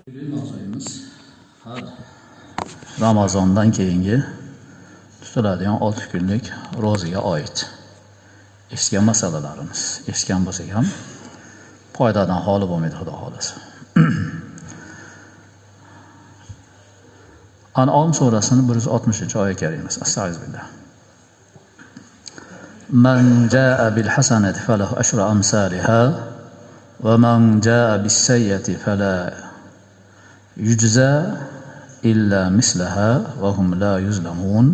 Bugun mavzuyimiz har Ramazondan keyingi tutiladigan 6 kunlik ro'zaga oid. Eshitgan masalalarimiz. Eshitgan bo'lsak ham foydadan xoli bo'lmaydi, Xudo xolasa. An'om surasining 160-oyat karimasi. Astag'firullah. Man jaa bil hasanati falahu ashru amsalha va man jaa bis sayyiati fala yujza illa mislaha va hum la yuzlamun.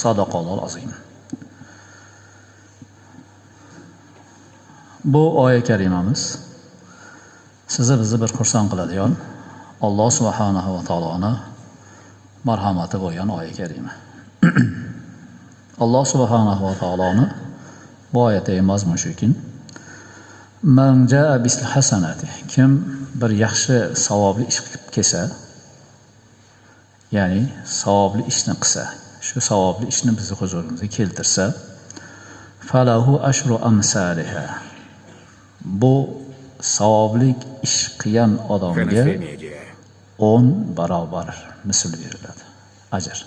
Sadaqallohu azim. Bu oyat karimamiz sizni bizni bir xursand qiladigan Alloh subhanahu va taoloning marhamati bo'lgan oyat karima. Alloh subhanahu va taoloning bu oyatdagi mazmun shuki: Man jaa bis hasanati, kim bir yaxshi savobli ish qilib kelsa, ya'ni savobli ishni qilsa, shu savobli ishni bizni huzurimizga keltirsa, falahu ashru amsalha, bu savobli ish qilgan odamga 10 barobar misl beriladi, ajr.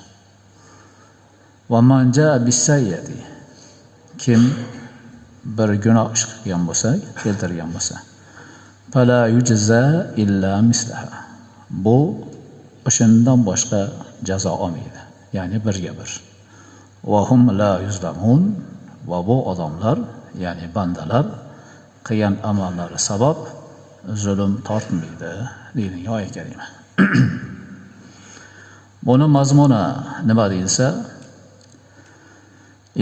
Va man jaa bis sayyati, kim bir gunoh ish qilgan bo'lsa, keltirgan bo'lsa, fala yujza illa mislaha, bu o'shandan boshqa jazo olmaydi, ya'ni birga bir. Va hum la yuzlamun, va bu odamlar, ya'ni bandalar qilgan amallari sabab zulm tortmaydi deyilgan oyat karima. Buni mazmuni nima deyilsa,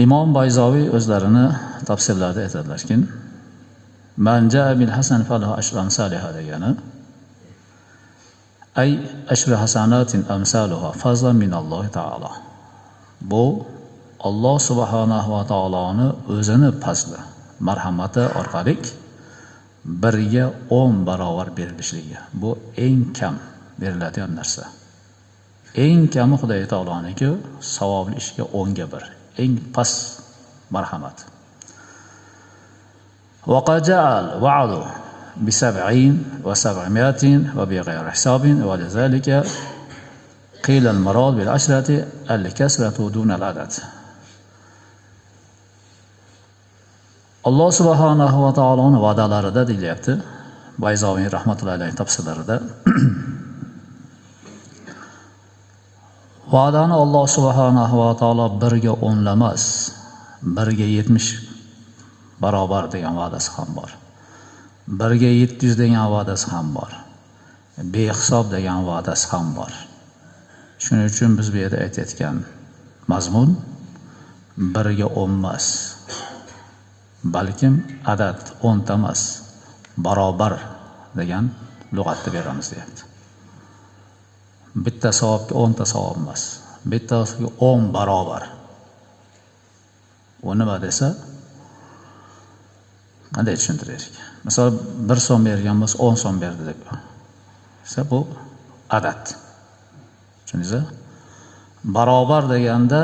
Imom Bayzoviy o'zlarini tafsirlarida aytadilarki, man jaa bil hasan falahu ashru amsalha degani, ay ashru hasanatin amsaluha fazlan min Alloh taolo. Bu Alloh subhanahu va taoloning o'zini fazli, marhamati orqali birga 10 barobar berilishligi. Bu eng kam beriladigan narsa. Eng kami Xudo taoloninki savobli ishga 10 ga 1. Eng past marhamat. Wa qaja'al wa'du bi 70 wa 700 wa bi ghayri hisabin wa lidhalika qila al marad bil ashrati al kasratu duna al adad. Alloh subhanahu va taoloning va'dalarida deyilyapti, Bayzoviy rahmatullohi alayhi tafsirlarida. Va'dani Alloh subhanahu va taolo 1 ga 10 lamas, 1 ga 70 barobar degan va'dasi ham bor. 1 ga 700 degan va'dasi ham bor. Behisob degan va'dasi ham bor. Shuning uchun biz bu yerda aytayotgan mazmun 1 ga 10 emas, balkim adad 10 ta emas, barobar degan lug'atda beramiz deyapti. Bitta savobga 10 ta savob emas, bittasiga 10 barobar. U nima desa, qanday tushuntiraylik? Masalan, 1 so'm bergan bo'lsa 10 so'm berdi deb. Esa bu adad. Tushundingizmi? Barobar deganda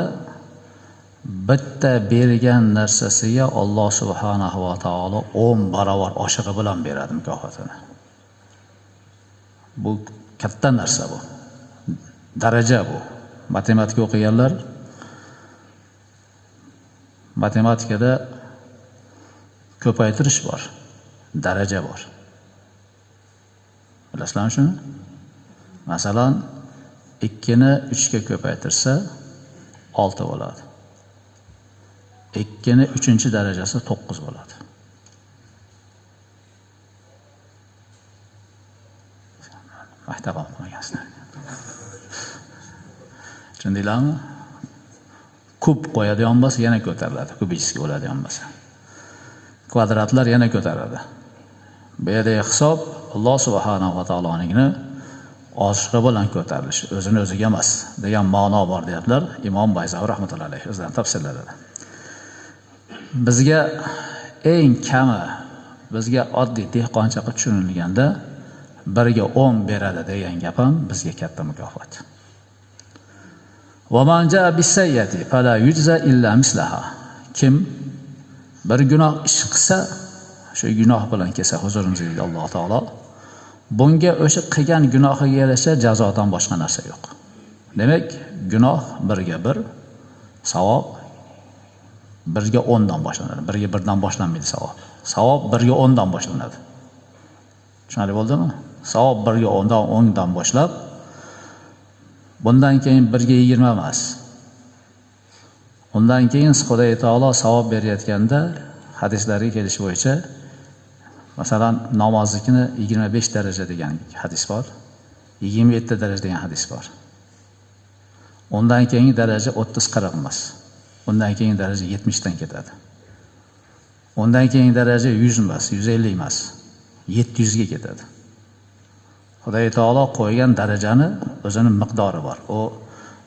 bitta bergan narsasiga Alloh subhanahu va taolo 10 barobar oshig'i bilan beradi mukofotini. Bu katta narsa bu. Daraja bu. Matematika o'qiganlar matematikada ko'paytirish bor, daraja bor. Bilasizlarmi shuni? Masalan, 2 ni 3 ga ko'paytirsa 6 bo'ladi. 2 ni 3-darajasi 9 bo'ladi. Maktab o'qimagasizlar. Tushundinglarmi? Kub qo'yadigan bo'lsa yana ko'tariladi, kubichskiy bo'ladigan bo'lsa. Kvadratlar yana ko'taradi. Bu yerda hisob Alloh subhanahu va taoloning oshig'i bilan ko'tarilish, o'zini o'ziga emas degan ma'no bor deyaptilar Imom Bayzoviy rahmatullohi alayhi o'zlarining tafsirlarida. Bizga eng kami, bizga oddiy dehqoncha qilib tushunilganda 1 ga 10 beradi degan gap ham bizga katta mukofot. Va man jaa bis sayyati fala yujza illa mislaha. Kim bir gunoh ish qilsa, shu gunoh bilan kelsa huzurimizga Alloh taolo Bunga o'sha qilgan gunohiga yarasha jazodan boshqa narsa yo'q. Demak, gunoh 1 ga 1, savob 1 ga 10 dan boshlanadi. 1 ga 1 dan boshlanmaydi savob. Savob 1 ga 10 dan boshlanadi. Tushunarli bo'ldimi? Savob 1 ga 10 dan boshlab, bundan keyin 1 ga 20 emas. Undan keyin Xudo taolo savob berayotganda hadislarga kelish bo'yicha masalan namozlikni 25 daraja degan hadis bor, 27 daraja degan hadis bor. Undan keyingi daraja 30-40 emas. Undan keyingi daraja 70 dan ketadi. Undan keyingi daraja 100 emas, 150 emas, 700 ga ketadi. Xudo taolo qo'ygan darajani o'zini miqdori bor. U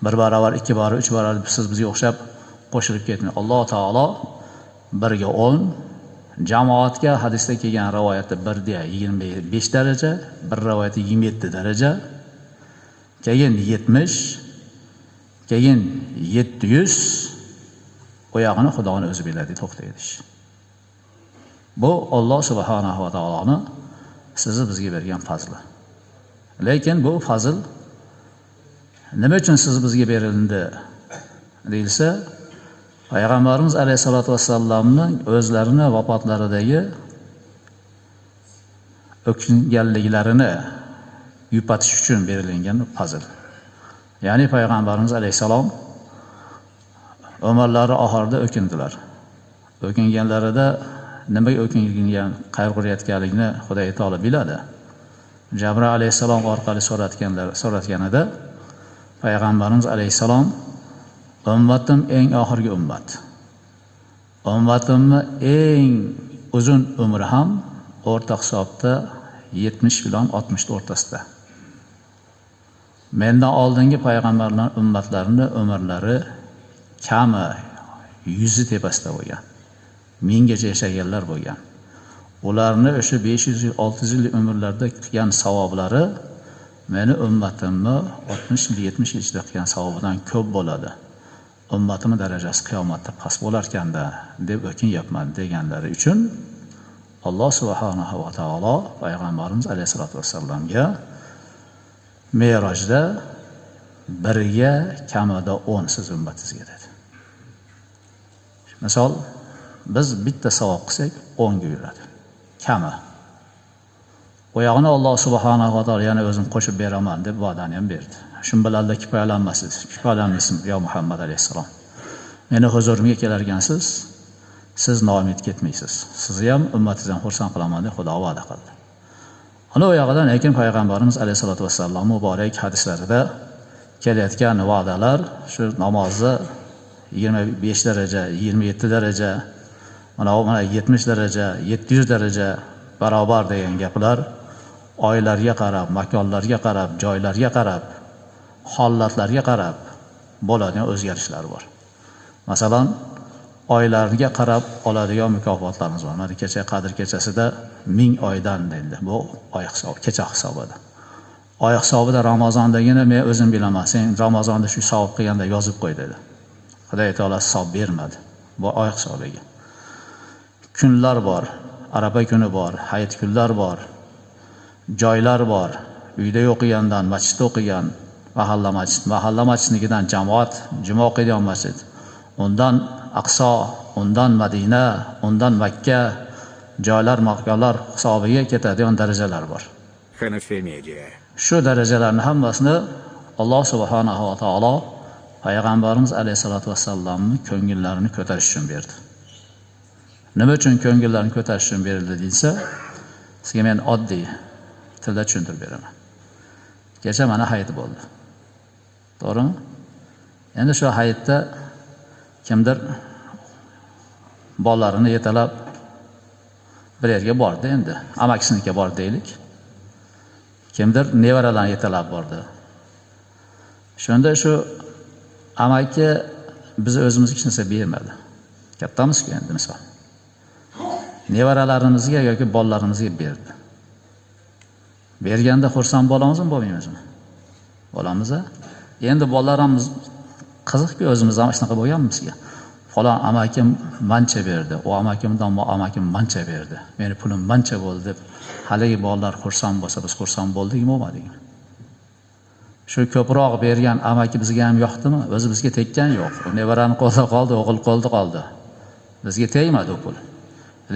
1 barobar, 2 barobar, 3 barobar siz bizga o'xshab qo'shilib ketmaydi. Alloh taolo 1 ga 10, jamoatga hadisda kelgan rivoyatda 1 ga 25 daraja, bir rivoyatda 27 daraja, keyin 70, keyin 700, oyog'ini Xudoning o'zi biladi, to'xtaydi. Bu Alloh subhanahu va taoloning sizni bizga bergan fazli. Lekin bu fazl nima uchun siz bizga berildi deyilsa, Payg'ambarimiz alayhisolatu vassalomning o'zlarini vafotlaridagi o'kinganliklarini yupatish uchun berilgan fazl. Ya'ni Payg'ambarimiz alayhisalom umrlari oxirida o'kindilar. O'kinganlarida nimaga o'kingan, qayg'urayotganligini Xudo taolo biladi. Jabroil alayhisalom orqali so'ratganida Payg'ambarimiz alayhisalom ummatim eng oxirgi ummat. Ummatimni eng uzun umri ham o'rta hisobda 70 bilan 60 o'rtasida. Mendan oldingi payg'ambarlar ummatlarini umrlari kami 100 tepasida bo'lgan. 1000 gacha yashaganlar bo'lgan. Ularni o'sha 500 yil, 600 yil umrlarda qilgan savoblari meni ummatimni 60 yil, 70 yil ichida qilgan savobidan ko'p bo'ladi. Ummatimning darajasi qiyomatda past bo'lar ekanda deb o'kinyapman deganlari uchun Alloh subhanahu va taolo payg'ambarimiz alayhisolatu vassalomga Me'rojda 1 ga kamida 10 siz ummatingizga dedi. Misol biz bitta savob qilsak 10 ga yuradi. Kami. Oyog'ini Alloh subhanahu va taolo yana o'zim qo'shib beraman deb va'dani ham berdi. Shun bilan kifoyalanmasiz. Kifoyalanmaysiz yo Muhammad alayhisalom. Meni huzurimga kelargansiz, siz noumid ketmaysiz. Sizni ham ummatingizni ham xursand qilaman deb Xudo va'da qildi. Ana oyog'idan lekin payg'ambarimiz alayhisolatu vassalom muborak hadislarida kelayotgan va'dalar shu namozda 25 daraja, 27 daraja, mana 70 daraja, 700 daraja barobar degan gaplar oylarga qarab, makonlarga qarab, joylarga qarab, holatlarga qarab bo'ladigan o'zgarishlar bor. Masalan, oylarga qarab oladigan mukofotlarimiz bor. Mana kecha Qadr kechasida 1000 oydan dedi. Bu oy hisobi, kecha hisobida. Oy hisobida Ramazondagina men o'zim bilaman. Sen Ramazonda shu savob qilganda yozib qo'y dedi. Xudo taolo hisob bermadi. Bu oy hisobiga. Kunlar bor, Arafa kuni bor, hayit kunlar bor, joylar bor. Uyda o'qigandan masjidda o'qigan, mahalla masjidnikidan jamoat, juma o'qiydigan masjid. Undan Aqso, undan Madina, undan Makka joylar, makonlar hisobiga ketadigan darajalar bor. Shu darajalarning hammasini Alloh subhanahu va taolo payg'ambarimiz alayhisolatu vassalomning ko'ngillarini ko'tarish uchun berdi. Nima uchun ko'ngillarni ko'tarish uchun berildi deysa, sizga men oddiy tilda tushuntirib beraman. Kecha mana hayit bo'ldi. To'g'rimi? Endi shu hayitda kimdir bolalarini yetalab bir yerga bordi endi. Amakisinikiga bordi deylik. Kimdir nevaralarini yetalab bordi. Shunda shu amaki biz o'zimizga hech narsa bermadi. Kattamiz-ku endi misol. Nevaralarimizga yoki bolalarimizga berdi. Berganda xursand bo'lamizmi, bo'lmaymizmi? Bo'lamiz-a? Endi bolalarimiz qiziqki o'zimiz ham shunaqa bo'lganmizki. Falon amakim mancha berdi, u amakimdan bu amakim mancha berdi. Meni pulim mancha bo'ldi deb haligi bolalar xursand bo'lsa biz xursand bo'ldikmi, bo'lmadikmi? Shu ko'proq bergan amaki bizga ham yoqdimi? O'zi bizga tekkan yo'q. Nevarani qo'lda qoldi, o'g'il qo'lda qoldi. Bizga tegmadi u pul.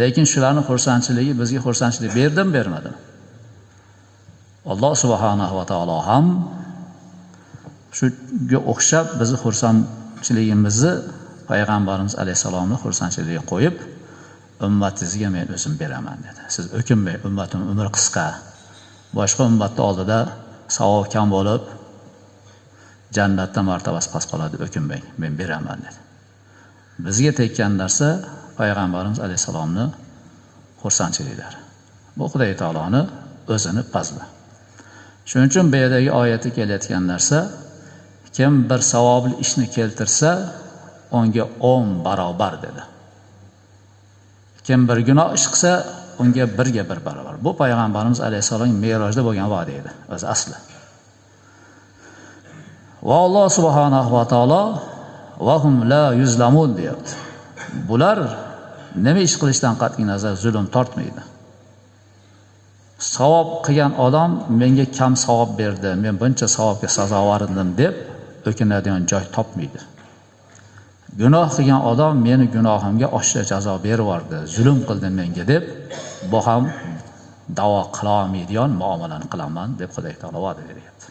Lekin shularning xursandchiligi bizga xursandchilik berdim, bermadim. Alloh subhanahu va taolo ham shunga o'xshab bizni xursandchiligimizni payg'ambarimiz alayhisalomning xursandchiligiga qo'yib, ummatingizga men o'zim beraman dedi. Siz o'kinmang, ummatim umr qisqa. Boshqa ummatning oldida savob kam bo'lib, jannatda martabasi past qoladi, o'kinmang, men beraman dedi. Bizga tekkan narsa payg'ambarimiz alayhisalomning xursandchiliklari. Bu Xudo taoloning o'zini fazli. Shuning uchun bu yerdagi oyatda kelayotgan narsa, kim bir savobli ishni keltirsa, unga 10 barobar dedi. Kim bir gunoh ish qilsa, unga 1 ga 1 barobar. Bu payg'ambarimiz alayhisalomning Me'rojda bo'lgan va'da edi, o'zi asli. Va Alloh subhanahu va taolo va hum la yuzlamun deyapti. Bular nima ish qilishdan qat'iy nazar zulm tortmaydi. Savob qilgan odam menga kam savob berdi, men buncha savobga sazovor edim deb o'kinadigan joy topmaydi. Gunoh qilgan odam meni gunohimga oshiq jazo berib yubordi, zulm qildi menga deb bu ham da'vo qila olmaydigan muomalani qilaman deb Xudo taolo va'da beryapti.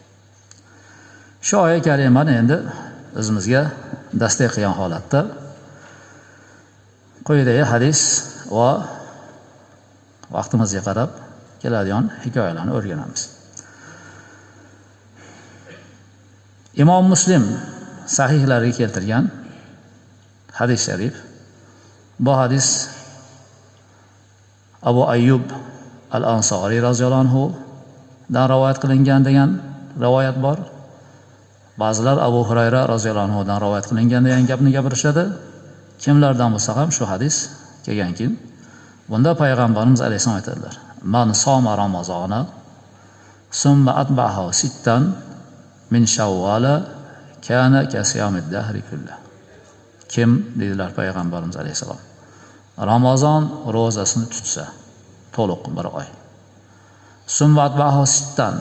Shu oyat karimani endi o'zimizga dastur qilgan holatda quyidagi hadis va vaqtimizga qarab keladigan hikoyalarni o'rganamiz. Imom Muslim sahihlariga keltirgan hadis sharif. Bu hadis Abu Ayyub al-Ansari roziyallohu anhu dan rivoyat qilingan degan rivoyat bor. Ba'zilar Abu Hurayra roziyallohu anhu dan rivoyat qilingan degan gapni gapirishadi. Kimlardan bo'lsa ham shu hadis kelganki, bunda payg'ambarimiz alayhisalom aytadilar: "Man soma Ramazona summa atba'ahu sittan min Shawwala kana kasiyamid dahri kullah." Kim dedilar payg'ambarimiz alayhisalom, Ramazon ro'zasini tutsa, to'liq bir oy. Summa atba'ahu sittan,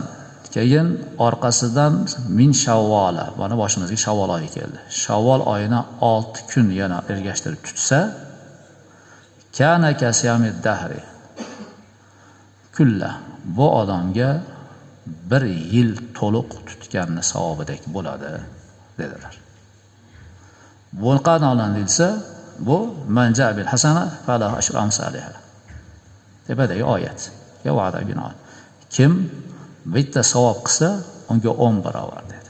keyin orqasidan min Shawvala, mana boshimizga Shawval oyi keldi. Shawval oyini 6 kun yana ergashtirib tutsa, kana kasiyamid dahri kulla, bu odamga 1 yil to'liq tutganni savobidek bo'ladi dedilar. Bu qanday deyilsa, bu manja bil hasana falahu ashru amsalha. Tepedagi oyat. Ya va'da binoan. Kim bitta savob qilsa, unga 10 barobar dedi.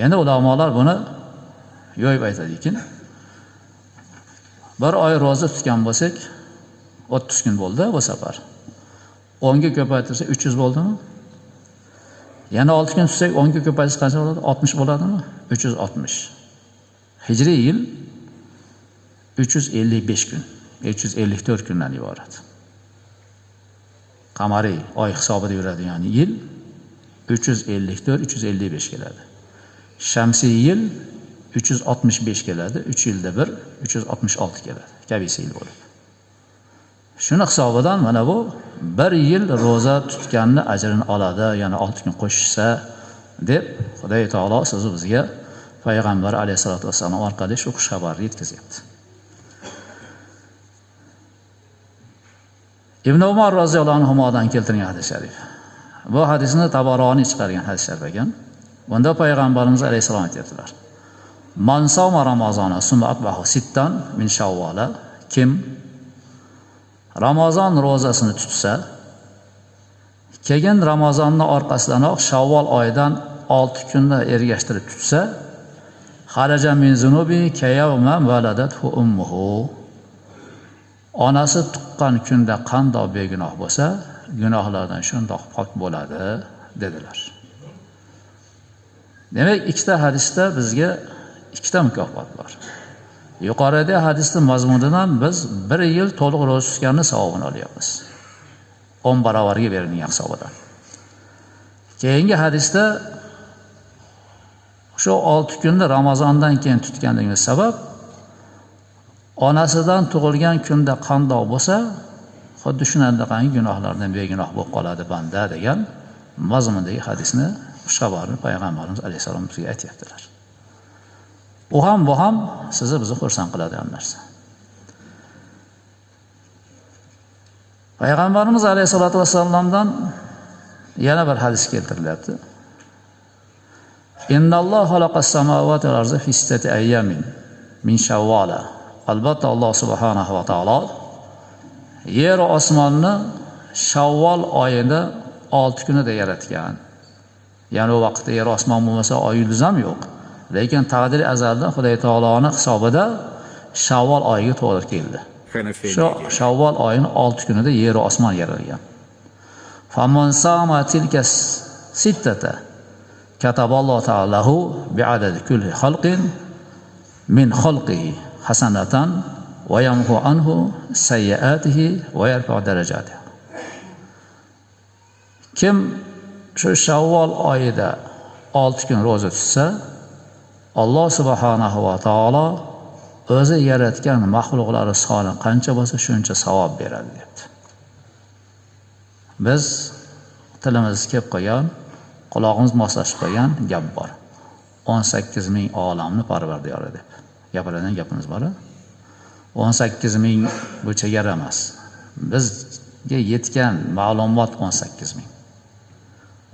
Endi ulamolar buni yo'yib aytadiki, bir oy roza tutgan bo'lsak, 30 kun bo'ldi bu safar. 10 ga ko'paytirsak 300 bo'ldimi? Yana 6 kun tutsak 10 ga ko'paytirsak qancha bo'ladi? 60 bo'ladimi? 360. Hijriy yil 355 kun, 354 kundan iborat. Qamariy oy hisobida yuradigan yil 354-355 keladi. Shamsiy yil 365 keladi, 3 yilda bir 366 keladi. Kabisi yil bo'ladi. Shuni hisobidan mana bu 1 yil roza tutganni ajrini oladi, yana 6 kun qo'shsa deb Xudo taolo so'zi bizga payg'ambar alayhisolatu vasallam orqali shu xush xabarni yetkazyapti. Ibn Umar roziyallohu anhudan keltirilgan hadis sharif. Bu hadisni Tabaroniy chiqargan hadis sharif ekan. Bunda payg'ambarimiz alayhisalom aytibdilar: "Man sawma Ramazona summa atba'ahu sittan min Shawwala", kim Ramazon ro'zasini tutsa, keyin Ramazonning orqasidanoq Shawwal oyidan 6 kunni ergashtirib tutsa, xaraja min zunubi kayawma waladathu ummuhu. Onasi tuqqan kunda qandoq begunoh bo'lsa, gunohlardan shundoq pok bo'ladi dedilar. Demak, ikkita hadisda bizga ikkita mukofot bor. Yuqoridagi hadisning mazmunidan biz 1 yil to'liq ro'za tutganning savobini olyapmiz. 10 barobarga berilgan hisobidan. Keyingi hadisda shu 6 kunni Ramazondan keyin tutganligimiz sabab onasidan tug'ilgan kunda qandoq bo'lsa, xuddi shunaqangi gunohlardan begunoh bo'lib qoladi banda degan mazmundagi hadisni xushxabarni payg'ambarimiz alayhissalom bizga aytyaptilar. Bu ham sizni bizni xursand qiladigan narsa. Payg'ambarimiz alayhisolatu vassalomdan yana bir hadis keltirilyapti. Innallohu xalaqas samawati wal arda fi sittati ayyamin min shawwala. Albatta Alloh subhanahu va taolo yer va osmonni Shavvol oyida 6 kunida yaratgan. Ya'ni o vaqtda yer osmon bo'lmasa, oy yulduz ham yo'q. Lekin taqdiri azaldan Xudo taoloning hisobida Shavvol oyiga to'g'ri keldi. Shu Shavvol oyining 6 kunida yer va osmon yaralgan. Faman sama tilka sittata kataballohu ta'alahu bi'adadi kulli xalqin min xalqihi hasanatan va yamhu anhu sayyiatihi va yarfa'u darajatihi. Kim shu Shavvol oyida 6 kun roza tutsa, Alloh subhanahu va taolo o'zi yaratgan mahluqlari soni qancha bo'lsa shuncha savob beradi debdi. Biz tilimiz kelib qolgan, quloqimiz moslashib qolgan gap bor. 18 ming olamni parvardiyori deb gapiradigan gapimiz bor. 18 ming bu chegara emas. Bizga yetgan ma'lumot 18 ming.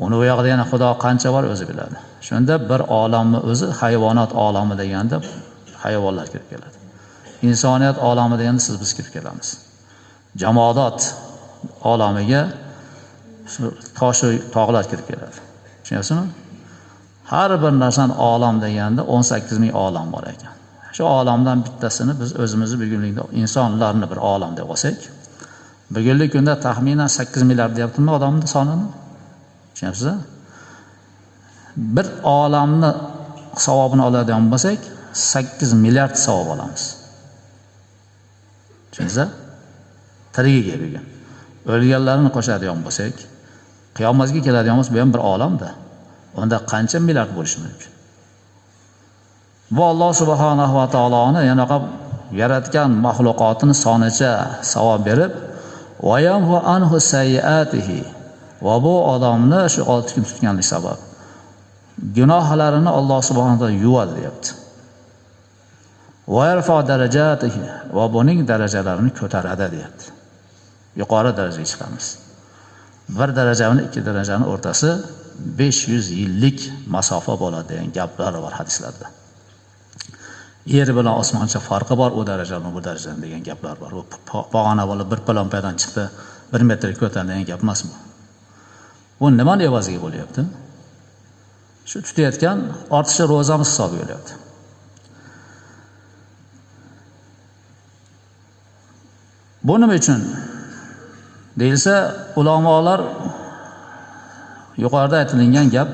Uni u yoqda yana Xudo qancha bor o'zi biladi. Shunda bir olamni o'zi hayvonot olami deganda hayvonlar kirib keladi. Insoniyat olami deganda biz kirib kelamiz. Jamoadot olamiga tosh tog'lar kirib keladi. Tushunyapsizmi? Har bir narsani olam deganda 18 ming olam bor ekan. Shu olamdan bittasini biz o'zimizni bugunlikda insonlarni bir olam deb olsak, bugungi kunda taxminan 8 milliard deyaptimi odamning sonini? Tushunyapsizmi? Bir olamni savobini oladigan bo'lsak, 8 milliard savob olamiz. Tushundingizmi? Tirigiga bugun. O'lganlarni qo'shadigan bo'lsak, qiyomatga keladigan bo'lsa, bu ham bir olamda. Unda qancha milliard bo'lishi mumkin? Bu Alloh subhanahu va taoloning yanaqa yaratgan mahluqotini sonicha savob berib, va yamhu anhu sayyiatihi, va bu odamni shu 6 kun tutganlik sabab gunohlarini Alloh subhanahu va taolo yuvadi deyapti. Va yarfa'u darajatihi, va buning darajalarini ko'taradi deyapti. Yuqori darajaga chiqamiz. 1 daraja bilan 2 darajaning o'rtasi 500 yillik masofa bo'ladi degan gaplar bor hadislarda. Yer bilan osmoncha farqi bor, u daraja bilan bu daraja degan gaplar bor. Bu pog'ona bo'lib bir palompadan chiqdi, 1 metr ko'tarildi degan gap emasmi? Bu nimani evaziga bo'lyapti? Shu tutayotgan ortiqcha ro'zamiz hisobiga bo'lyapti. Bu nima uchun deyilsa, ulamolar yuqorida aytilgan gap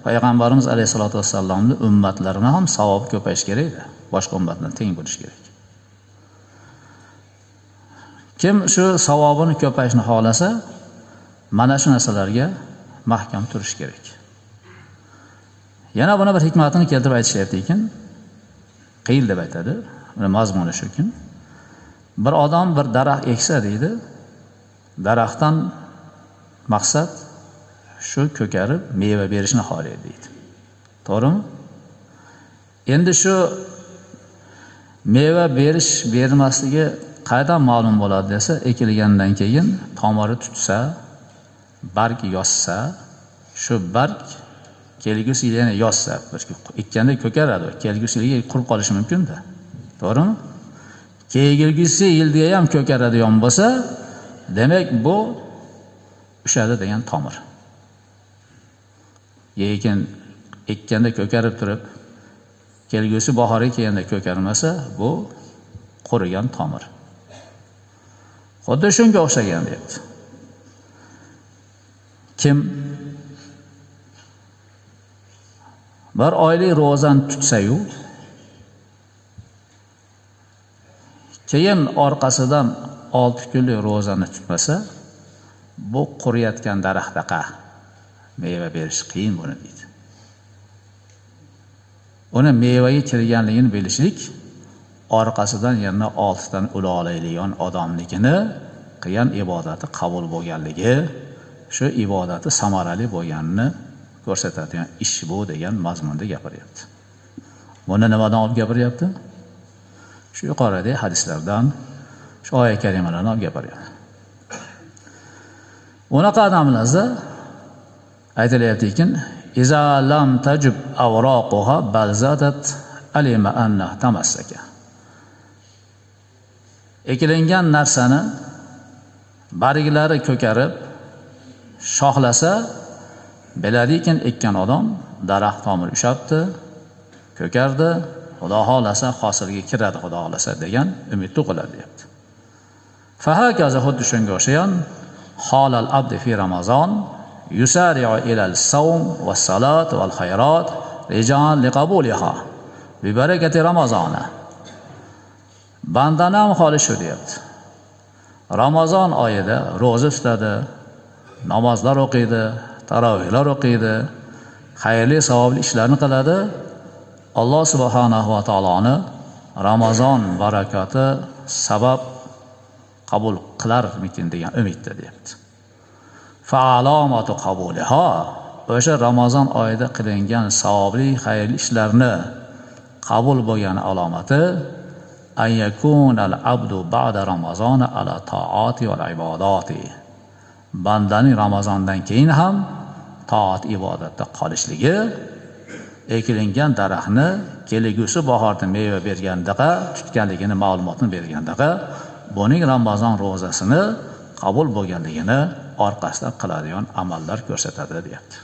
payg'ambarimiz alayhisolatu vassalomning ummatlarini ham savobi ko'payish kerak, boshqa ummatlardan teng bo'lish kerak. Kim shu savobini ko'payishni xohlasa, mana shu narsalarga mahkam turish kerak. Yana buni bir hikmatini keltirib aytishyapti ekan, qiyil deb aytadi. Buni mazmuni shuki, bir odam bir daraxt eksa deydi, daraxtdan maqsad shu ko'karib meva berishni xohlaydi deydi. To'g'rimi? Endi shu meva berish bermasligi qayerdan ma'lum bo'ladi desa, ekilgandan keyin tomiri tutsa, barg yossa, shu barg kelgusi yil yana yossa, ekkanda ko'karadi, kelgusi yilga qurib qolishi mumkin-da. To'g'rimi? Kelgusi yilga ham ko'karadigan bo'lsa, demak bu ushadi degan tomir. Lekin ekkanda ko'karib turib, kelgusi bahorga kelganda ko'karmasa, bu qurigan tomir. Xuddi shunga o'xshagan deyapti. Kim bir oylik ro'zani tutsa-yu, keyin orqasidan 6 kunlik ro'zani tutmasa, bu quriyotgan daraxtdaqa meva berish qiyin buni deydi. Uni mevaga kirganligini bilishlik, orqasidan yana 6 dan ula oladigan odamligini qilgan ibodati qabul bo'lganligi, shu ibodati samarali bo'lganini ko'rsatadigan ish bu degan mazmunda gapiryapti. Buni nimadan olib gapiryapti? Shu yuqoridagi hadislardan, shu oyat karimalardan olib gapiryapti. Unaqa odamlarda aytilyaptiki, iza lam tajib awraquha balzadat alima anna tamassaka. Ekilingan narsani barglari ko'karib shoxlasa, biladiki ekkan odam daraxt tomir ushabdi, ko'kardi, Xudo xolasa hosilga kiradi, Xudo xolasa degan umid tug'iladi deyapti. Fa hakaza xuddi shunga o'xshagan holal abdi fi Ramazon yusari'u ila al-sawm was-salat wal-khayrat rijan liqabuliha bi barakati Ramazona. Bandani ham holi shu deyapti. Ramazon oyida ro'za tutadi, namozlar o'qiydi, tarovihlar o'qiydi, xayrli savobli ishlarni qiladi. Alloh subhanahu va taoloni Ramazon barakati sabab qabul qilarmikin degan umidda deyapti. Fa alomatu qabuliha, o'sha Ramazon oyida qilingan savobli xayrli ishlarni qabul bo'lgan alomati ayyakunal abdu ba'da Ramazona ala taati wal ibodati. Bandaning Ramazondan keyin ham toat ibodatda qolishligi, ekilingan daraxtni kelgusi bahorda meva bergandaqa tutganligini ma'lumotni bergandaqa, buning Ramazon ro'zasini qabul bo'lganligini orqasidan qiladigan amallar ko'rsatadi deyapti.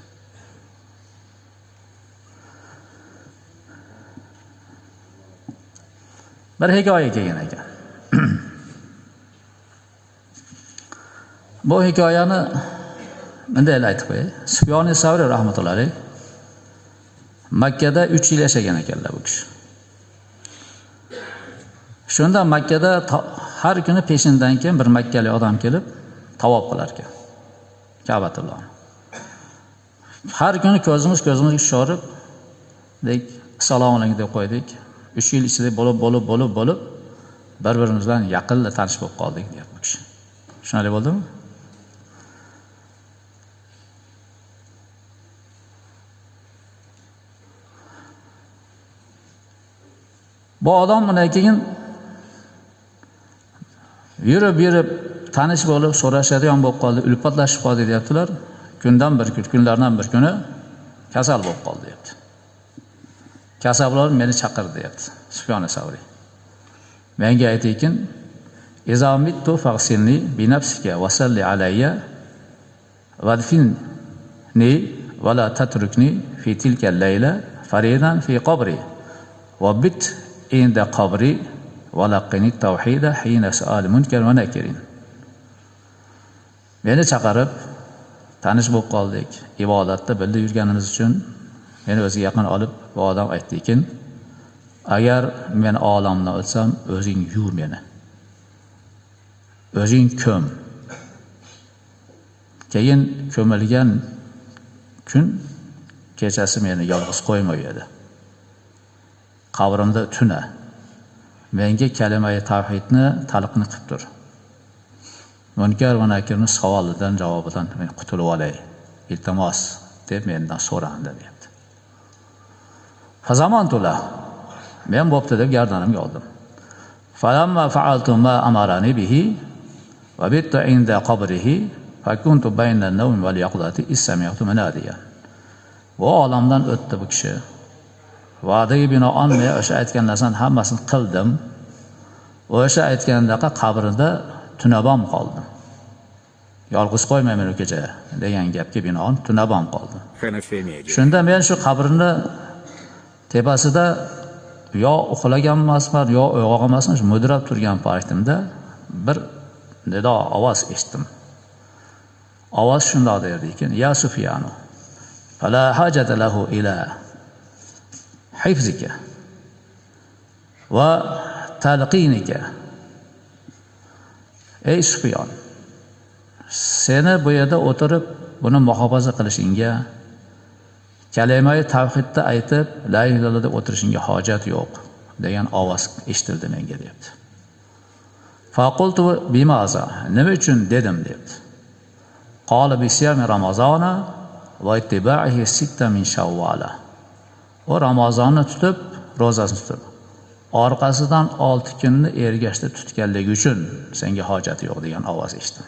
Bir hikoya kelgan ekan. Bu hikoyani bunday aytib qo'yay. Sufyon as-Savri rahmatullohi alayh Makkada 3 yil yashagan ekanlar bu kishi. Shunda Makkada har kuni peshindan keyin bir makkalik odam kelib tavob qilar ekan Ka'batullohni. Har kuni ko'zimizga tushirib, assalomu alaykum deb qo'ydik. 3 yil ichida bo'lib bir-birimiz bilan yaqinla tanish bo'lib qoldik deyapti bu kishi. Shunday bo'ldimi? Bu odam bundan keyin yurib tanish bo'lib so'rashadigan bo'lib qoldi, ulfatlashib qoldi deyaptilar. Kunlardan bir kuni kasal bo'lib qoldi deyapti. Kasablar meni chaqirdi deyapti Sufyon as-Savri. Menga aytdikin, "Iza mittu faghsilni bi nafsika wa salli alayya wadfinni wa la tatrukni fi tilka al-layla faridan fi qabri wa bit inda qabri wa laqini tawhida hina su'al munkar va nakirin." Meni chaqirib tanish bo'lib qoldik. Ibodatda birga yurganimiz uchun meni o'ziga yaqin olib, bu odam aytdikin, agar men olamdan o'tsam, o'zing yuv meni. O'zing ko'm. Keyin ko'milgan kun kechasi meni yolg'iz qo'ymay edi. Qabrimda tuna. Menga kalima-i tavhidni talqin qilib tur. Munkar va nakirning savolidan javobidan men qutulib olay. Iltimos deb mendan so'randi deyapti. Fazamantulla, men bo'pti deb gardanimga oldim. Falamma fa'altu ma amarani bihi va bittu inda qabrihi fa kuntu bayna an-nawm wal yaqdati istami'tu munadiyan. Bu olamdan o'tdi bu kishi. Va'daga binoan men o'sha aytgan narsaning hammasini qildim. O'sha aytgandaqa qabrida tunabam qoldim. Yolg'iz qo'ymayman u kecha degan gapga binoan tunabam qoldim. Shunda men shu qabrni tepasida yo uxlagan emasman, yo uyg'oq emasman, mudrab turgan paytimda bir nido ovoz eshitdim. Ovoz shunday derdiki, "Ya Sufyanu, fala hajata lahu ila hifzika va talqinika." Ey Sufyon, seni bu yerda o'tirib buni muhofaza qilishingga, kalima-i tavhidni aytib, la ilaha illalloh deb o'tirishingga hojat yo'q degan ovoz eshitildi menga deyapti. Faqultu bimaza, nima uchun dedim debdi. Qala bi siyami ramazona va ittiba'ihi sitta min shawvala. O Ramazonni tutib, ro'zasini tutib, orqasidan 6 kunni ergashda tutganligi uchun senga hojat yo'q degan ovoz eshitdim.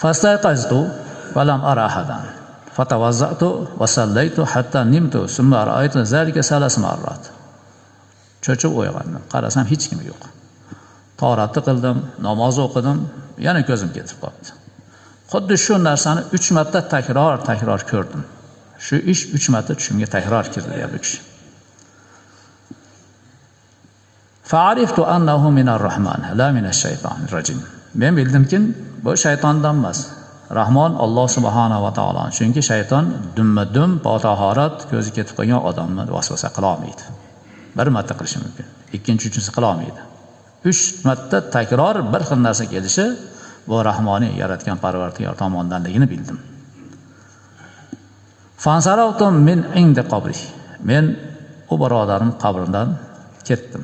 Fastayqaztu va lam ara ahadan. Fatavazza'tu va sallaytu hatta nimtu, summa ra'aytu zalika salas marrat. Cho'chib uyg'ondim, qarasam hech kim yo'q. Tahoratni qildim, namoz o'qidim, yana ko'zim ketib qoldi. Xuddi shu narsani 3 marta takror ko'rdim. Shu ish 3 marta tushimga takror kirdi deydi bu kishi. Fa'ariftu annahu minar rahman, la minash shaytonir rajim. Men bildimki, bu shaytondan emas. Rahmon Alloh subhanahu va taolo. Chunki shayton dumma-dum tahorat ko'zi ketib qolgan odamni vasvasa qila olmaydi. Bir marta qilishi mumkin, ikkinchi, uchinchisi qila olmaydi. 3 marta takror bir xil narsa kelishi bu Rahmoniy yaratgan Parvardigor tomonidanligini bildim. Fansarautum min indi qabri. Men u birodarim qabridan ketdim.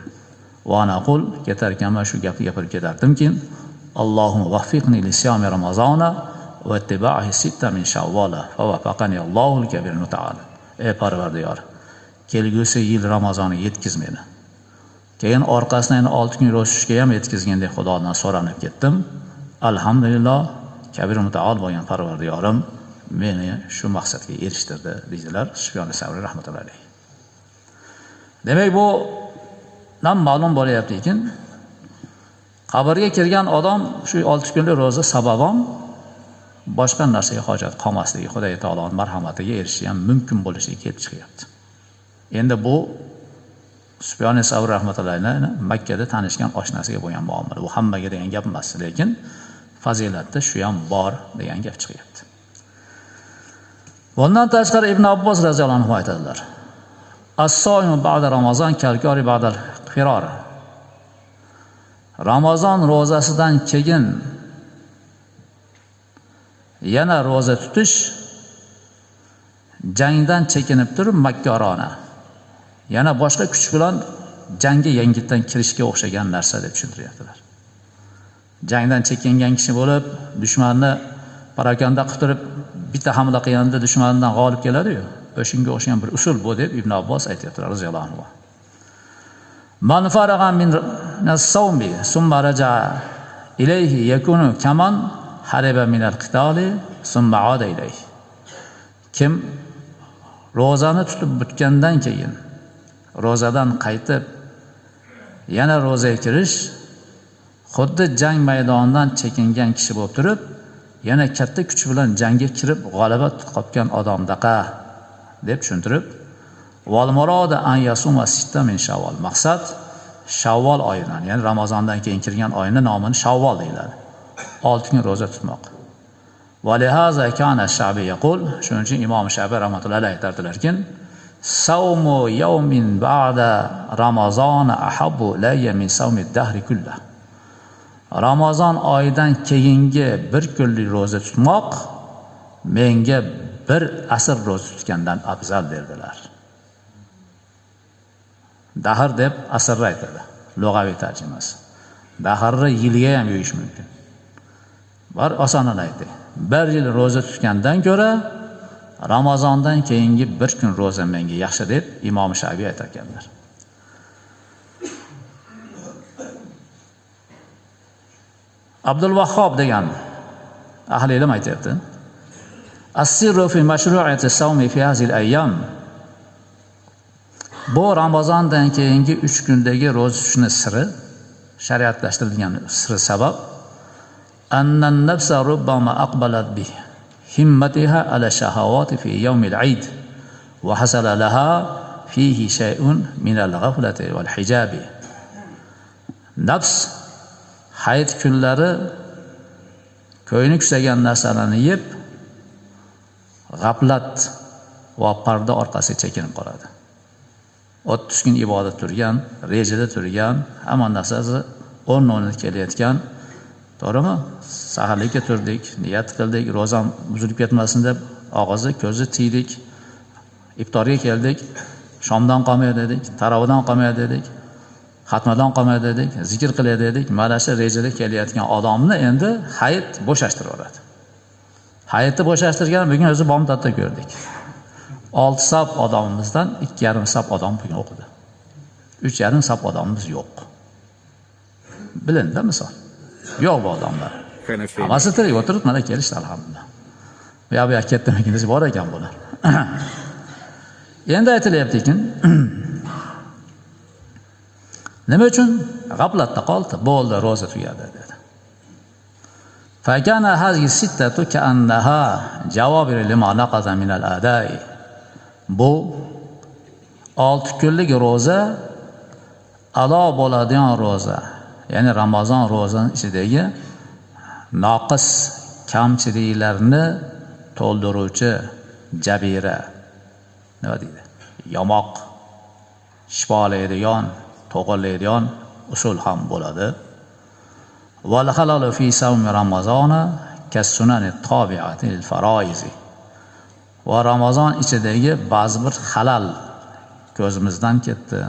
Va naqul ketar ekanman shu gapni gapirib ketardimki, Allohumma vaffiqni li siyami ramazona va ittiba'ihi sitta min shawvala fa wafaqani Allohul kabir mutaal. Ey Parvardigor, kelgusi yil Ramazoniga yetkiz meni. Keyin orqasidan yana 6 kun ro'za tutishga ham yetkizgandek Xudodan so'ranib ketdim. Alhamdulillah, kabir mutaal bo'lgan Parvardigorim meni shu maqsadga erishtirdi, deydilar Sufyon as-Savriy rahmatullohi alayhi. Demak, bu nam ma'lum bo'lyaptiki, qabrga kirgan odam shu 6 kunlik ro'za sababon boshqa narsaga hojat qolmasligi, Xudo taoloning marhamatiga erishishi ham mumkin bo'lishiga kelib chiqyapti. Endi bu Sufyon as-Savriy rahmatullohi alayhi Makka da tanishgan oshnasiga bo'lgan muomala. Bu hammaga degan gap emas, lekin fazilatda shu ham bor degan gap chiqyapti. Bundan tashqari Ibn Abbos roziyallohu anhu aytadilar: As-soimu ba'da Ramazon kalkori ba'da firor. Ramazon ro'zasidan keyin yana ro'za tutish jangdan chekinib turib makkorona, yana boshqa kuch bilan jangga yangitdan kirishga o'xshagan narsa deb tushuntiryaptilar. Jangdan chekingan kishi bo'lib, dushmanni parakanda qilib turib bitta hamla qilganda dushmandan g'olib keladi-yu. O'shunga o'xshagan bir usul bu deb Ibn Abbos aytayaptilar roziyallohu anhu. Man faraga min as-sawmi summa raja'a ilayhi yakunu kaman hariba min al-qitali summa 'ada ilayhi. Kim ro'zani tutib bitgandan keyin ro'zadan qaytib yana ro'zaga kirish xuddi jang maydonidan chekingan kishi bo'lib turib, yana katta kuch bilan jangga kirib g'alaba qopgan odamdaqa deb tushuntirib, val murada an yasuma sitta min shawval. Maqsad Shavvol oyidan, ya'ni Ramazondan keyin kirgan oyning nomini Shavvol deyiladi. 6 kun ro'za tutmoq. Va lihaza kana Shabi yaqul, shuning uchun Imom Shabi rahmatullohi alayhi aytadilarki, savmu yawmin ba'da Ramazon ahabbu ilayya min savmi ad-dahri kullah. Ramazon oyidan keyingi bir kunlik ro'za tutmoq menga bir asr ro'za tutgandan afzal derdilar. Dahr deb asrni aytadi, lug'aviy tarjimasi. Dahrni yilga ham yo'yish mumkin. Bir osonini aytay. Bir yil ro'za tutgandan ko'ra Ramazondan keyingi bir kun ro'za menga yaxshi deb Imom Shafiy aytar ekanlar. Abdul Vahhob degan ahli ilm aytayapti. As-sirru fi mashru'iyati as-sawmi fi hadhihi al-ayyam. Bu Ramazondan keyingi 3 kundagi ro'za tutishning siri, shariatlashtirilgan siri sabab anna an-nafsa rubbama aqbalat bi himmatiha ala shahawati fi yawm al-eid wa hasala laha fihi shay'un min al-ghaflati wal hijabi. Nafs hayit kunlari ko'yni kusagan narsalarni yeb g'aflat va parda orqasiga chekinib qoladi. 30 kun ibodat turgan, rejada turgan, hamma narsasi o'rnida kelayotgan. To'g'rimi? Saharlikka turdik, niyat qildik, ro'zam buzilib ketmasin deb og'izi, ko'zi tiydik. Iftorga keldik, shomdan qolmay dedik, tarovihdan qolmay dedik. xatmadan qolmay dedik, zikr qilay dedik, mana shu rejada kelayotgan odamni endi hayit bo'shashtirib yuboradi. Hayitni bo'shashtirgan bugun o'zi bomdodda ko'rdik. 6 saf odamimizdan 2,5 saf odam bugun o'qidi. 3,5 saf odamimiz yo'q. Bilindi misol. Yo'q bu odamlar. Hammasi tirik o'tirib mana kelishdi alhamdulillah. Bu yoqqa ketdimikingiz bor ekan bular. Endi aytilyaptiki, nima uchun g'aflatda qoldi? Bo'ldi, roza tugadi dedi. Fakana hazihi sittatu ka'annaha jawabir lima naqaza min al-adai. Bu 6 kunlik roza ado bo'ladigan roza, ya'ni Ramazon ro'zasining ichidagi noqis kamchiliklarni to'ldiruvchi jabira, nima deydi? Yamoq, shifolaydigan, to'g'rilaydigan usul ham bo'ladi. Wal halalu fi sawmi ramazona kas-sunani tabi'ati lil faraiz. Va Ramazon ichidagi ba'zi bir halal ko'zimizdan ketdi,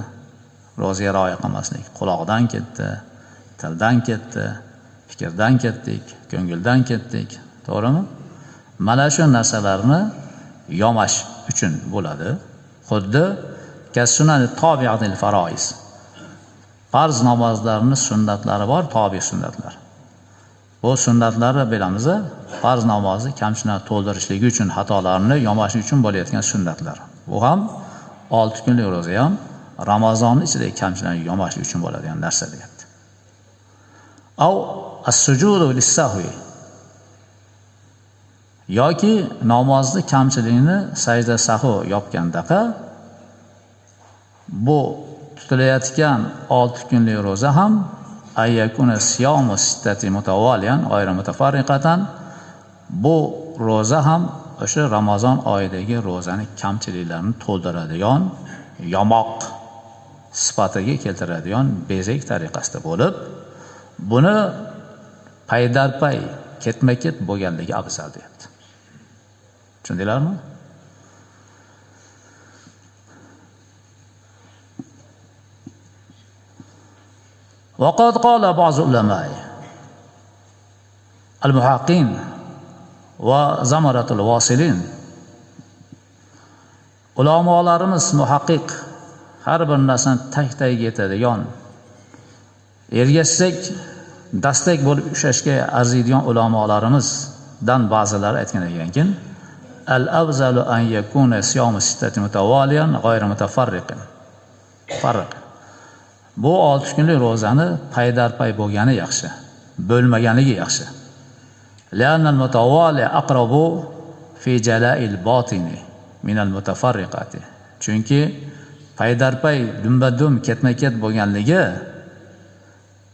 ro'zaga rioya qilmaslik, quloqdan ketdi, tildan ketdi, fikrdan ketdik, ko'ngildan ketdik, to'g'rimi? Mana shu narsalarni yomash uchun bo'ladi. Xuddi kas-sunani tabi'ati lil faraiz. Farz namozlarning sunnatlari bor, tobi sunnatlar. Bu sunnatlari bilamiz, farz namozni kamchilikni to'ldirishligi uchun, xatolarni yomash uchun bo'layotgan sunnatlar. Bu ham 6 kunlik ro'za ham Ramazon ichidagi kamchilikni yomash uchun bo'ladigan narsa deyapti. Aw as-sujudu lis-sahwi. Yoki namozni kamchilikni sajda sahv yopgandaqa bu tutilayotgan 6 kunlik ro'za ham ayyakuna siyomu sittati mutawaliyan g'ayra mutafarriqatan, bu ro'za ham o'sha Ramazon oyidagi ro'zaning kamchiliklarini to'ldiradigan, yamoq sifatiga keltiradigan bezak tariqasida bo'lib, buni paydarpay ketma-ket bo'lganligi afzal deyapti. Tushundinglarmi? وقد قال بعض العلماء المحققين وزمرة الواصلين. Ulamolarimiz muhaqqiq har bir narsani tak-tagiga yetadigan, ergashsak dastak bo'lib ushlashga arziydigan ulamolarimizdan ba'zilari aytgan ekanki, al-afzalu an yakuna siyomu sittati mutawaliyan g'ayra mutafarriqin. Farq. Bu 6 kunlik ro'zani paydarpay bo'lgani yaxshi, bo'lmaganligi yaxshi. La'anna al-mutawali aqrabu fi jala'il batini min al-mutafarriqati. Chunki paydarpay dumba-dum ketma-ket bo'lganligi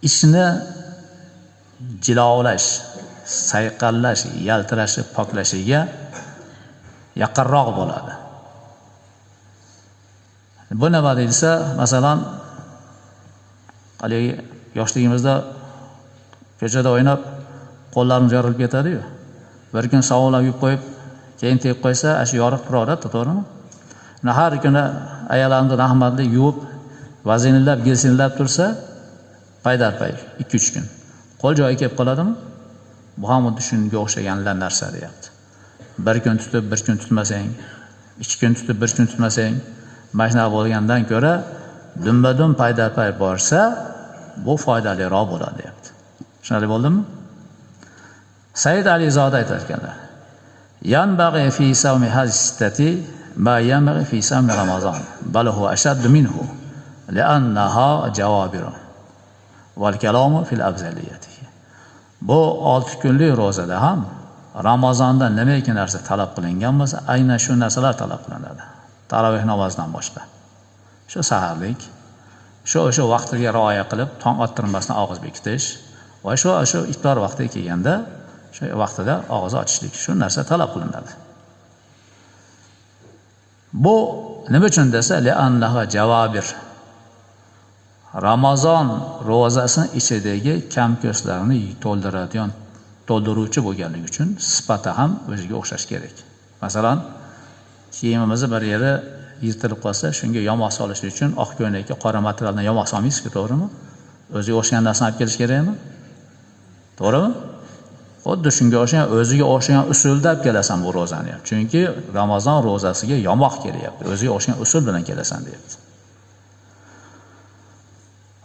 ishni jilovlash, sayqallash, yaltirash, poklashiga yaqinroq bo'ladi. Bu nima deyilsa, masalan, haligi yoshligimizda ko'chada o'ynab qo'llarimiz yorilib ketadi-yu. Bir kun sovunlab yuvib qo'yib, keyin tegib qo'ysa, shu yoriq turaveradi, to'g'rimi? Har kuni ayollarimiz rahmatli yuvib, vazinlab, gelsinlab tursa, paydarpay 2-3 kun. Qo'l joyiga kelib qoladimi? Bu ham xuddi shunga o'xshaganlar narsa deyapti. Bir kun tutib, bir kun tutmasang, 2 kun tutib, 1 kun tutmasang, mashina bo'lgandan ko'ra dumba-dum paydarpay borsa, bu foydaliroq bo'ladi deyapti. Tushunarli bo'ldimi? Said Alizoda aytar ekanlar: "Yanbaghi fi sawmi hadhihi ma yanbaghi fi sawmi Ramazon, bal huwa ashaddu minhu, li'annaha jawabir wal kalamu fil afzaliyati." Bu 6 kunlik ro'zada ham Ramazonda nimaiki narsa talab qilingan bo'lsa, aynan shu narsalar talab qilinadi. Tarovih namozidan boshqa. Shu saharlik, o'sha vaqtiga rioya qilib, tong ottirmasdan og'iz bekitish va shu iftor vaqtiga kelganda, shu vaqtida og'iz ochishlik, shu narsa talab qilinadi. Bu nima uchun desa, li'annaha javabir. Ramazon ro'zasining ichidagi kamko'slarni to'ldiradigan, to'ldiruvchi bo'lganligi uchun sifati ham o'ziga o'xshash kerak. Masalan, kiyimimizni bir yeri yirtilib qolsa, shunga yamoq solish uchun oq ko'ylakka qora materialdan yamoq solmaysiz-ku, to'g'rimi? O'ziga o'xshagan narsani olib kelish kerakmi? To'g'rimi? Xuddi shunga o'xshagan, o'ziga o'xshagan usulda olib kelasan bu ro'zani ham. Chunki Ramazon ro'zasiga yamoq kelyapti. O'ziga o'xshagan usul bilan kelasan deyapti.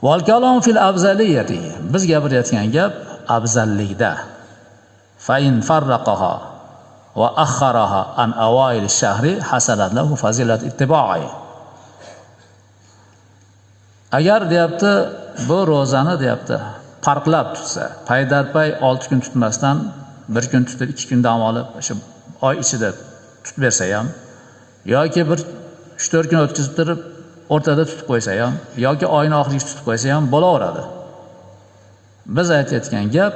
Wal kalam fil afzaliyati. Biz gapirayotgan gap afzallikda. Fa in farraqaha va akharaha an awail ash-shahri hasalat lahu fazilat ittiba'i. Agar deyapti, bu ro'zani deyapti, farqlab tutsa, paydarpay 6 kun tutmasdan 1 kun tutib 2 kun dam olib, o'sha oy ichida tutib bersa ham, yoki bir 3-4 kun o'tkazib turib o'rtada tutib qo'ysa ham, yoki oyning oxiriga tutib qo'ysa ham bo'laveradi. Biz aytayotgan gap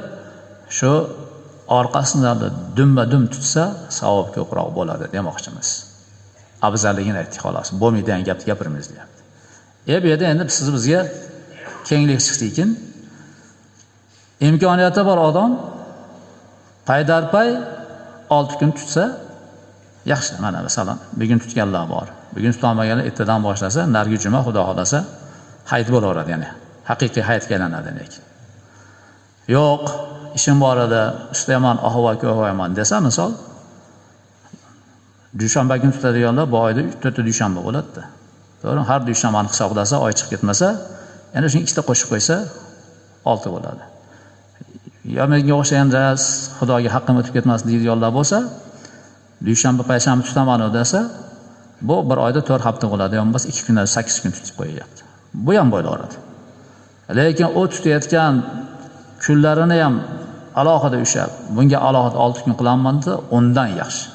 shu orqasidan dumma-dum tutsa savob ko'proq bo'ladi demoqchimiz. Afzalligini aytdik xolos. Bo'lmaydigan gapni gapiramiz deyapti. Bu yerda endi siz bizga kenglik chiqdi-ekin, imkoniyati bor odam paydarpay 6 kun tutsa yaxshi. Mana masalan, bugun tutganlar bor. Bugun tutolmaganlar ertadan boshlasa, narigi juma xudo xolasa hayit bo'laveradi, ya'ni haqiqiy hayitga aylanadi lekin. Yo'q, ishim bor edi, ustaman, ahvol ko'rmayman desa, misol dushanba kun tutadiganlar bu oyda 4 dushanba bo'ladi-da. To'g'rimi? Har dushanbani hisoblasa, oy chiqib ketmasa, yana shuni ikkita qo'shib qo'ysa 6 bo'ladi. Ya menga o'xshagan ras, Xudoga haqqim o'tib ketmasin deydiganlar bo'lsa, dushanba payshanba tutaman desa, bu bir oyda 4 hafta bo'ladi, yo'q bo'lmasa 2 kundan 8 kun tutib qo'yyapti. Bu ham bo'laveradi. Lekin u tutayotgan kunlarini ham alohida ushlab, bunga alohida 6 kun qilaman desa, undan yaxshi.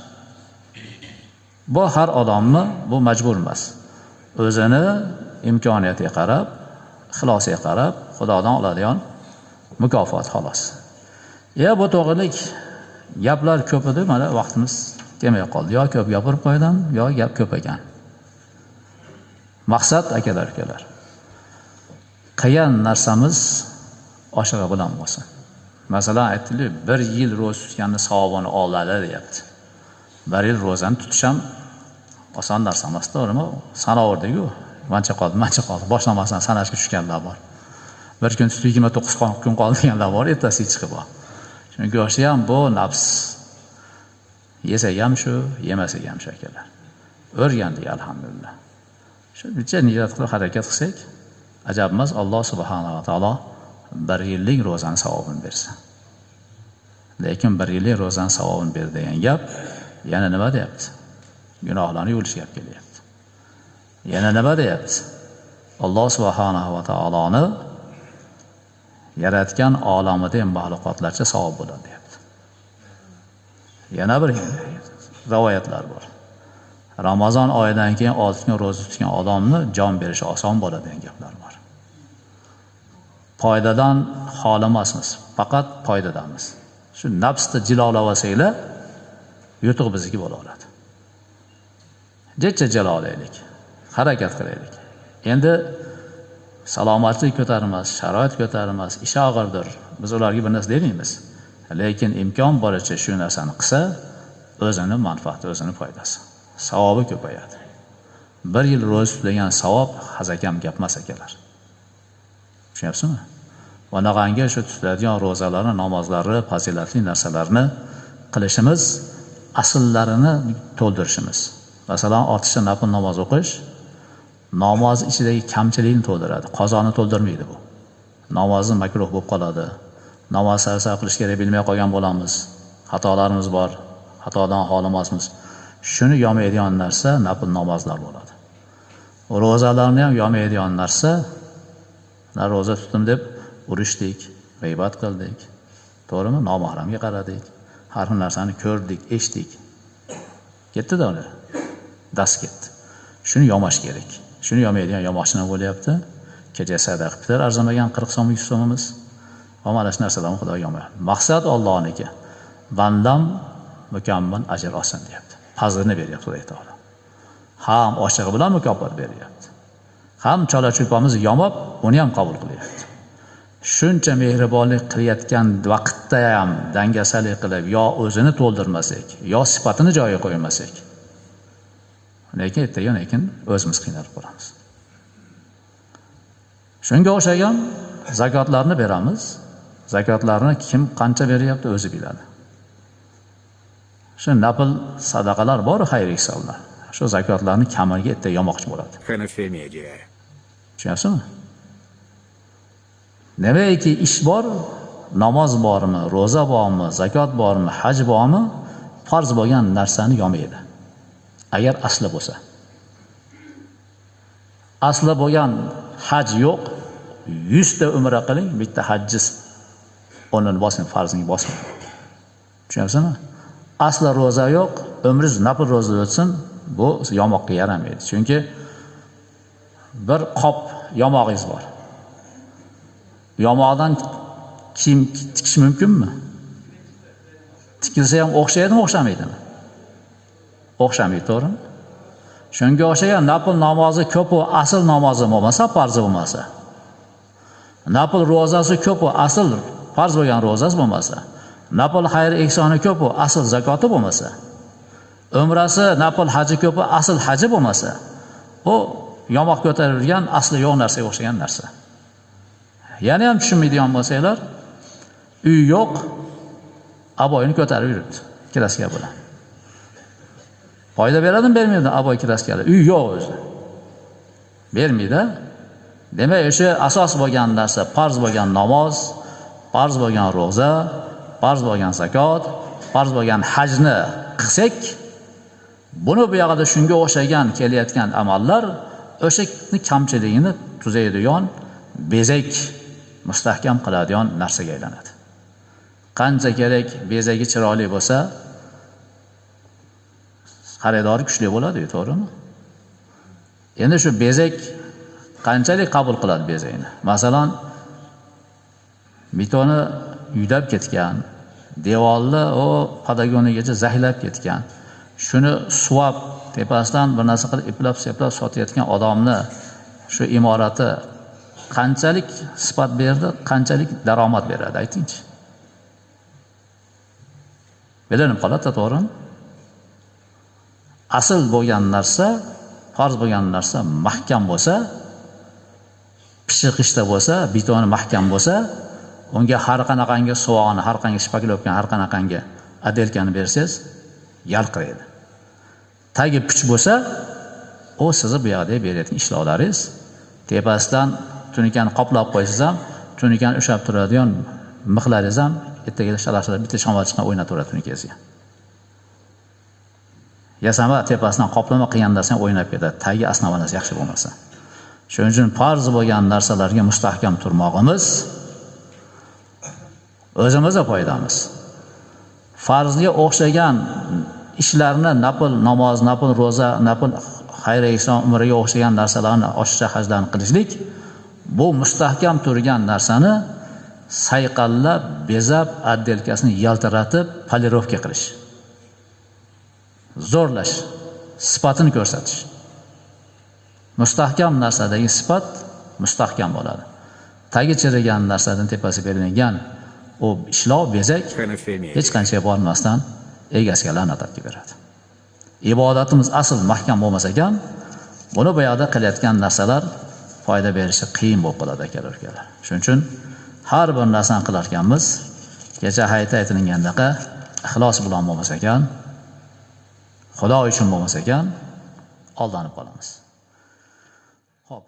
Bu har odamni bu majbur emas. O'zini imkoniyatiga qarab, ixlosiga qarab, Xudodan oladigan mukofot xolos. Bu to'g'rilik gaplar ko'p edi, mana vaqtimiz kelmay qoldi. Yo ko'p gapirib qo'ydim, yo gap ko'p ekan. Maqsad akalar, ukalar, qilgan narsamiz oshig'i bilan bo'lsin. Masalan, aytdilar, 1 yil ro'za tutganning savobini oladi, deyapti. 1 yil ro'zani tutish ham oson narsa emas, to'g'rimi? Sanaverdik-ku, mancha qoldi. Boshlamasdan sanashga tushganlar bor. 1 kun tutib 29 kun qoldi deganlar bor, ertasiga chiqib bor. Chunki o'sha ham bu nafs. Yesak ham shu, yemasak ham shu akalar. O'rgandik alhamdulillah. Shu bitta niyat qilib harakat qilsak, ajab emas, Alloh subhanahu va taolo 1 yillik ro'zani savobini bersa. Lekin 1 yillik ro'zani savobini ber degan gap yana nima deyapti? Gunohlarni yuvishga kelyapti. Yana nima deyapti? Alloh subhanahu va taoloni yaratgan olamida ham mahluqotlarcha savob bo'ladi deyapti. Yana bir rivoyatlar bor. Ramazon oyidan keyin 6 kun ro'za tutgan odamni jon berishi oson bo'ladi degan gaplar bor. Foydadan xoli emasmiz, faqat foydadamiz. Shu nafsni jilolavasak-la, yutuq bizniki bo'laveradi. Jecha jilolaylik, harakat qilaylik. Endi salomatlik ko'tarmas, sharoit ko'tarmas, ish og'irdir. Biz ularga bir narsa demaymiz. Lekin imkon boricha shu narsani qilsa, o'zini manfaati, o'zini foydasi, savobi ko'payadi. 1 yil ro'za tutgan savob hazakam gap emas akalar. Tushunyapsizmi? Va naqanga shu tutiladigan ro'zalarni, namozlarni, fazilatli narsalarni qilishimiz, asllarini to'ldirishimiz. Masalan, otishda nafl namoz o'qish namoz ichidagi kamchilikni to'ldiradi, qozoni to'ldirmaydi bu. Namozni makruh bo'lib qoladi. Namoz sarsa qilish kerak bilmay qolgan bo'lamiz. Xatolarimiz bor, xatodan xoli emasmiz. Shuni yomaydigan narsa nafl namozlar bo'ladi. Ro'zalarni ham yomaydigan narsa, ro'za tutdim deb urishdik, g'iybat qildik. To'g'rimi? Nomahramga qaradik. Har xil narsani ko'rdik, eshitdik. Ketdi-da uni. Das ketdi. Shuni yomash kerak. Shuni yomaydigan yomoqchina bo'lyapti. Kecha sadaqa bitar arzamagan 40 so'm 100 so'mimiz. Mana shu narsalarni Xudo yomaydi. Maqsad Allohniki. Bandam mukammal ajr olsin deyapti. Fazlini beryapti Xudo taolo. Ham oshig'i bilan mukofot beryapti. Ham chala-chulpamiz yomab, uni ham qabul qilyapti. Shuncha mehribonlik qilayotgan vaqtda ham dangasalik qilib, yo o'zini to'ldirmasak, yo sifatini joyiga qo'ymasak, lekin lekin o'zimiz qiynalib qolamiz. Shunga o'xshagan zakotlarni beramiz. Zakotlarni kim qancha beryapti o'zi biladi. Shu nafl sadaqalar bor, xayr ihsonlar. Shu zakotlarni kamiga yomoqchi bo'ladi. Tushunyapsizmi? Nimaiki ish bor, namoz bormi, ro'za bormi, zakot bormi, haj bormi, farz bo'lgan narsani yomaydi. Agar asli bo'lsa. Asli bo'lgan haj yo'q, 100 ta umra qiling, bitta hajjiz o'rnini bosing, farzini bosing. Tushunyapsizmi? Asli ro'za yo'q, umringiz nafl ro'za o'tsin, bu yomoqqa yaramaydi. Chunki bir qop yomog'ingiz bor. Yomoqdan kiyim tikish mumkinmi? Tikilsa ham o'xshaydimi, o'xshamaydimi? O'xshamaydi, to'g'rimi? Shunga o'xshagan nafl namozi ko'p u asl namozi bo'lmasa, farzi bo'lmasa. Nafl ro'zasi ko'p u asl farz bo'lgan ro'zasi bo'lmasa. Nafl xayr ihsoni ko'p u asl zakoti bo'lmasa. Umrasi, nafl haji ko'p u asl haji bo'lmasa. U yomoq ko'tarilgan asli yo'q narsaga o'xshagan narsa. Yana ham tushunmaydigan bo'lsanglar, uy yo'q, aboyini ko'tarib yuribdi kraska bilan. Foyda beradimi, bermaydi aboy kraskalar? Uy yo'q o'zi. Bermaydi. Demak, o'sha asos bo'lgan narsa, farz bo'lgan namoz, farz bo'lgan ro'za, farz bo'lgan zakot, farz bo'lgan hajni qilsak, buni bu yoqda shunga o'xshagan kelayotgan amallar o'shani kamchiligini tuzaydigan, bezak mustahkam qiladigan narsaga aylanadi. Qancha kerak bezagi chiroyli bo'lsa, xaridori kuchli bo'ladi, to'g'rimi? Endi shu bezak qanchalik qabul qiladi bezakni? Masalan, betoni yudab ketgan, devorni o patagonigacha zahlab ketgan, shuni suvab tepasidan bir narsa qilib eplab sotayotgan odamni shu imorati qanchalik sifat berdi, qanchalik daromad beradi, aytingchi. Bilinib qoladi, to'g'rimi? Asl bo'lgan narsa, farz bo'lgan narsa mahkam bo'lsa, pishiqishda bo'lsa, betoni mahkam bo'lsa, unga har qanaqangi suvog'ini, har qanaqangi shpaklovkani, har qanaqangi adelkani bersangiz, yalqiraydi. Tagi puch bo'lsa, u sizni bu yoqda berayotgan ishlovlaringiz, tepasidan tunikani qoplab qo'ysangiz ham, tunikani ushlab turadigan mixlaringiz ham ertaga shalashlar bitta shamol chiqqan o'ynataveradi tunikangizga. Yasama tepasidan qoplama qilgan narsa ham o'ynab ketadi, tagi asnavanasi yaxshi bo'lmasa. Shuning uchun farz bo'lgan narsalarga mustahkam turmoqimiz o'zimizga foydamiz. Farzga o'xshagan ishlarni, nafl namoz, nafl ro'za, nafl xayr ihson, umraga o'xshagan narsalarni, oshiqcha hajlarni qilishlik, bu mustahkam turgan narsani sayqallab, bezab, addelkasini yaltiratib, polirovka qilish. Zo'rlash, sifatini ko'rsatish. Mustahkam narsadagi sifat mustahkam bo'ladi. Tagi chirigan narsadan tepasi berilgan u ishlov, bezak hech qanchaga bormasdan egasiga la'nat olib beradi. Ibodatimiz asl mahkam bo'lmasa ekan, buni bu yoqda qilayotgan narsalar foyda berishi qiyin bo'lib qoladi, akalar. Shuning uchun har bir narsani qilarkanmiz, kecha hayta aytilgandaqa ixlos bilan bo'lmasa ekan, Xudo uchun bo'lmasa ekan, aldanib qolamiz. Xo'p.